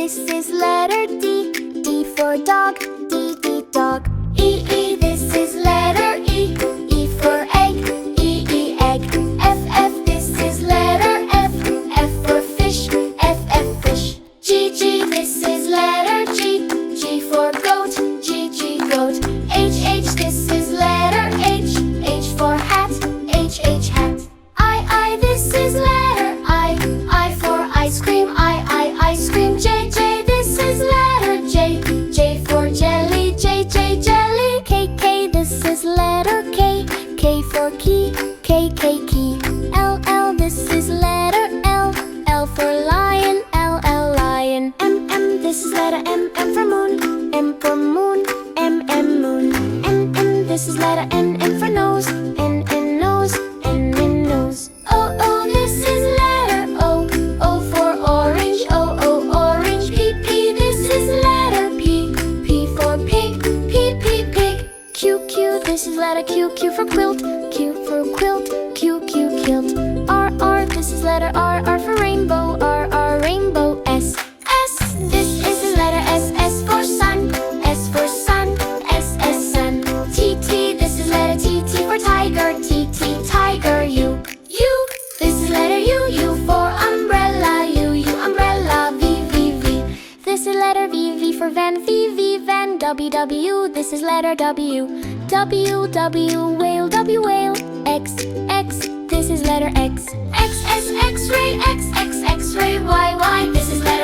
this is letter D. D for dog, D, D, dog. E, E, this is letter E. E for egg, E, E, egg. F, F, this is letter F. F for fish, F, F, fish. G, G, this is letter G. G for goat, G, G, goat. H, H, this is letter H. H for hat, H, H, hat. I, this is letter I. I for ice cream, I, ice cream. J, J, this is letter J. J for jelly, J, J, jelly. K, K, this is letter K. K for key, K, K, key. L, L, this is letter L. L for lion, L, L, lion. M, M, this is letter M. M for moon, M for moon, M, M, moon. N, N, this is letter N. N for nose, N, N, nose, N, N, nose. O, O, this is letter O. O for orange, O, O, orange. P, P, this is letter P. P for pig, P, P, pig. Q, Q, this is letter Q. Q for quilt, Q for quilt, Q, Q, quilt. R, R, this is letter R. R for rainbow, R, R, rainbow. S, S, this is the letter S. S for sun, S for sun, S, S, sun. T, T, this is letter T. T for tiger, T, T, tiger. U, U, this is letter U. U for umbrella, U, U, umbrella. V, V, V, this is letter V. V for van, V, V, van. W, W, this is letter W. W, W, whale, W, whale. X, X, this is letter X. X, S, X-ray, X, X, X-ray. Y, Y, this is letter